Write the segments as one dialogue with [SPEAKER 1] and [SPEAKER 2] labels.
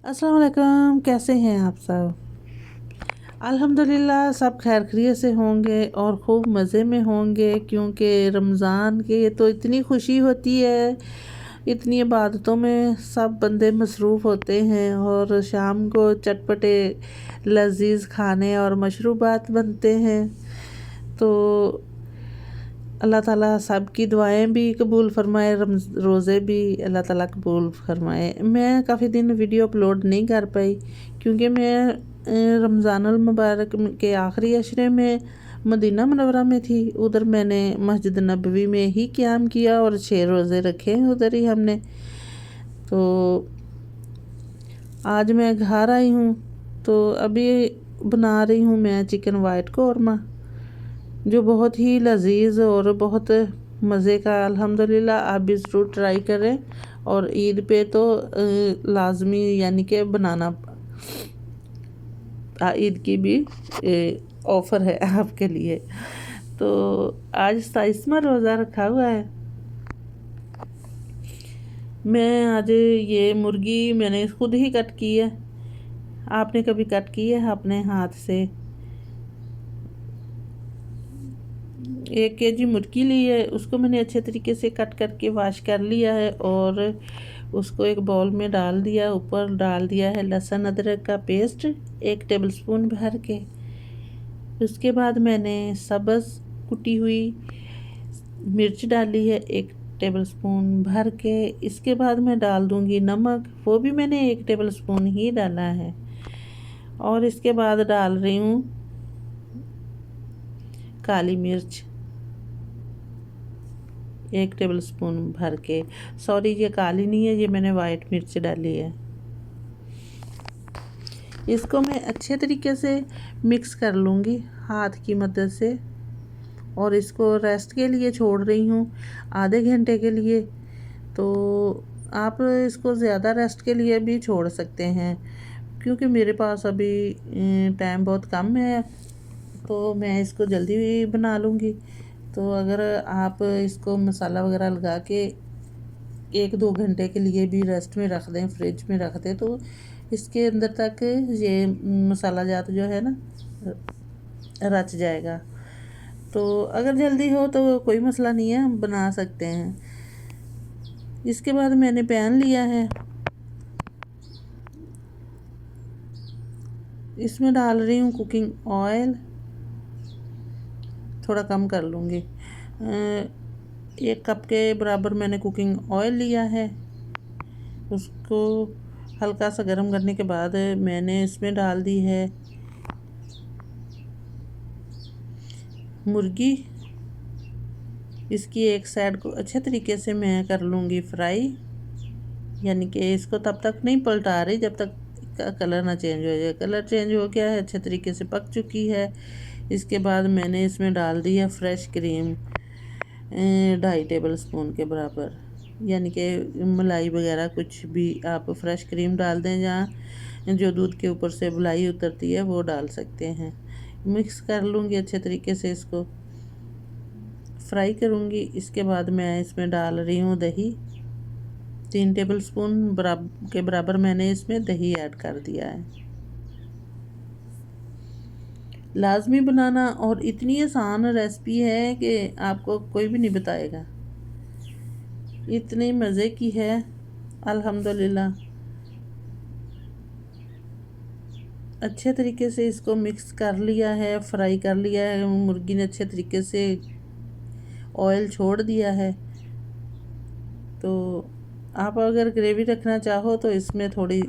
[SPEAKER 1] अस्सलाम वालेकुम, कैसे हैं आप सब। अल्हम्दुलिल्लाह सब खैर खैरियत से होंगे और खूब मज़े में होंगे, क्योंकि रमज़ान की तो इतनी खुशी होती है, इतनी इबादतों में सब बंदे मसरूफ़ होते हैं और शाम को चटपटे लजीज खाने और मशरूबात बनते हैं। तो अल्लाह ताला सब की दुआएं भी कबूल फरमाए, रोज़े भी अल्लाह ताला कबूल फरमाए। मैं काफ़ी दिन वीडियो अपलोड नहीं कर पाई, क्योंकि मैं रमज़ानुल मुबारक के आखिरी अशरे में मदीना मुनव्वरा में थी। उधर मैंने मस्जिद नबवी में ही क़याम किया और 6 रोज़े रखे उधर ही हमने। तो आज मैं घर आई हूँ, तो अभी बना रही हूँ मैं चिकन वाइट कौरमा, जो बहुत ही लजीज और बहुत मज़े का। अल्हम्दुलिल्लाह आप भी ज़रूर ट्राई करें, और ईद पे तो लाजमी यानी कि बनाना। ईद की भी ऑफ़र है आपके लिए। तो आज 27वां रोज़ा रखा हुआ है। मैं आज ये मुर्गी मैंने खुद ही कट की है। आपने कभी कट की है अपने हाथ से? 1 kg मुर्गी ली है, उसको मैंने अच्छे तरीके से कट करके वाश कर लिया है और उसको एक बाउल में डाल दिया। ऊपर डाल दिया है लहसुन अदरक का पेस्ट 1 टेबलस्पून भर के। उसके बाद मैंने सब्ज़ कुटी हुई मिर्च डाली है 1 टेबलस्पून भर के। इसके बाद मैं डाल दूँगी नमक, वो भी मैंने 1 टेबलस्पून ही डाला है। और इसके बाद डाल रही हूँ काली मिर्च 1 टेबलस्पून भर के। सॉरी, ये काली नहीं है, ये मैंने वाइट मिर्च डाली है। इसको मैं अच्छे तरीके से मिक्स कर लूँगी हाथ की मदद से, और इसको रेस्ट के लिए छोड़ रही हूँ आधे घंटे के लिए। तो आप इसको ज़्यादा रेस्ट के लिए भी छोड़ सकते हैं, क्योंकि मेरे पास अभी टाइम बहुत कम है, तो मैं इसको जल्दी भी बना लूँगी। तो अगर आप इसको मसाला वगैरह लगा के 1-2 घंटे के लिए भी रेस्ट में रख दें, फ्रिज में रख दें, तो इसके अंदर तक ये मसाला जात जो है ना रच जाएगा। तो अगर जल्दी हो तो कोई मसला नहीं है, हम बना सकते हैं। इसके बाद मैंने पैन लिया है, इसमें डाल रही हूँ कुकिंग ऑयल, थोड़ा कम कर लूँगी। 1 कप के बराबर मैंने कुकिंग ऑयल लिया है। उसको हल्का सा गर्म करने के बाद मैंने इसमें डाल दी है मुर्गी। इसकी एक साइड को अच्छे तरीके से मैं कर लूँगी फ्राई, यानी कि इसको तब तक नहीं पलटा रही जब तक इसका कलर ना चेंज हो जाए। कलर चेंज हो गया है, अच्छे तरीके से पक चुकी है। इसके बाद मैंने इसमें डाल दी है फ्रेश क्रीम 2.5 टेबलस्पून के बराबर, यानी कि मलाई वगैरह कुछ भी आप फ्रेश क्रीम डाल दें, जहाँ जो दूध के ऊपर से मलाई उतरती है वो डाल सकते हैं। मिक्स कर लूँगी अच्छे तरीके से, इसको फ्राई करूँगी। इसके बाद मैं इसमें डाल रही हूँ दही 3 टेबलस्पून के बराबर मैंने इसमें दही ऐड कर दिया है। लाजमी बनाना, और इतनी आसान रेसिपी है कि आपको कोई भी नहीं बताएगा, इतनी मज़े की है अल्हम्दुलिल्लाह। अच्छे तरीके से इसको मिक्स कर लिया है, फ्राई कर लिया है। मुर्गी ने अच्छे तरीके से ऑयल छोड़ दिया है। तो आप अगर ग्रेवी रखना चाहो तो इसमें थोड़ी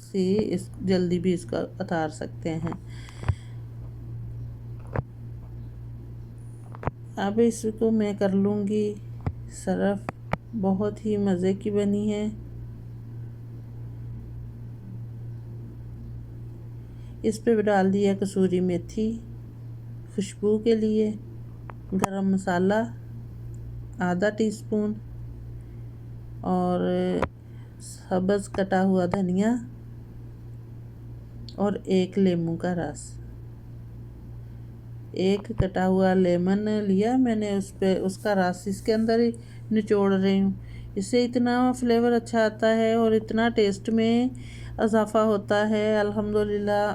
[SPEAKER 1] सी जल्दी भी इसका उतार सकते हैं। अब इसको मैं कर लूँगी सर्व। बहुत ही मज़े की बनी है। इस पे भी डाल दिया कसूरी मेथी खुशबू के लिए, गरम मसाला आधा टीस्पून, और सब्ज़ कटा हुआ धनिया, और 1 लेमू का रस। 1 कटा हुआ लेमन लिया मैंने, उस पे उसका रस इसके अंदर ही निचोड़ रही हूँ, इससे इतना फ्लेवर अच्छा आता है और इतना टेस्ट में इजाफ़ा होता है अल्हम्दुलिल्लाह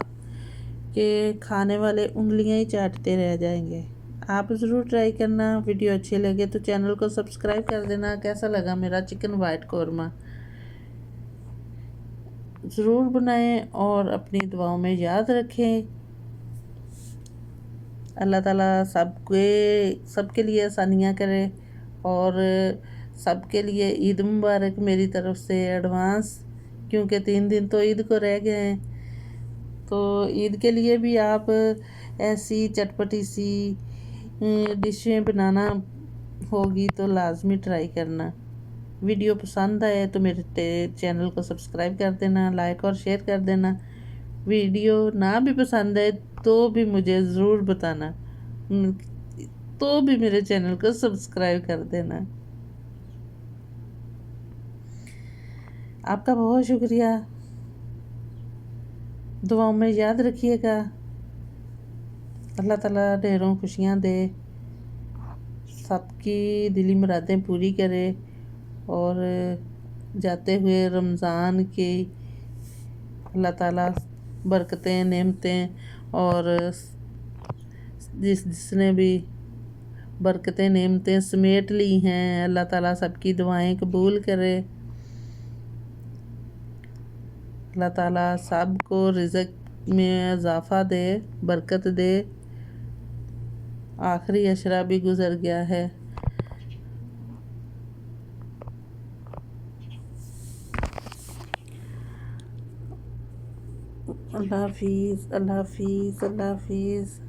[SPEAKER 1] कि खाने वाले उंगलियां ही चाटते रह जाएंगे। आप ज़रूर ट्राई करना। वीडियो अच्छी लगे तो चैनल को सब्सक्राइब कर देना। कैसा लगा मेरा चिकन वाइट कौरमा ज़रूर बनाएं और अपनी दुआओं में याद रखें। अल्लाह ताला सबके लिए आसानियाँ करे और सबके लिए ईद मुबारक मेरी तरफ़ से एडवांस, क्योंकि 3 दिन तो ईद को रह गए हैं। तो ईद के लिए भी आप ऐसी चटपटी सी डिशें बनाना होगी तो लाजमी ट्राई करना। वीडियो पसंद आए तो मेरे चैनल को सब्सक्राइब कर देना, लाइक और शेयर कर देना। वीडियो ना भी पसंद आए तो भी मुझे ज़रूर बताना, तो भी मेरे चैनल को सब्सक्राइब कर देना। आपका बहुत शुक्रिया। दुआओं में याद रखिएगा। अल्लाह ताला ढेरों खुशियाँ दे, सबकी दिली मुरादें पूरी करे और जाते हुए रमज़ान की अल्लाह ताला बरकतें, नेमतें और जिसने भी बरकतें, नेमतें समेट ली हैं, अल्लाह ताला सबकी दुआएं कबूल करे। अल्लाह ताला सबको रिज़्क़ में इजाफ़ा दे, बरकत दे। आखिरी अशरा भी गुज़र गया है। अल्लाह हाफ़िज़, अल्लाह हाफ़िज़, अल्लाह हाफ़िज़।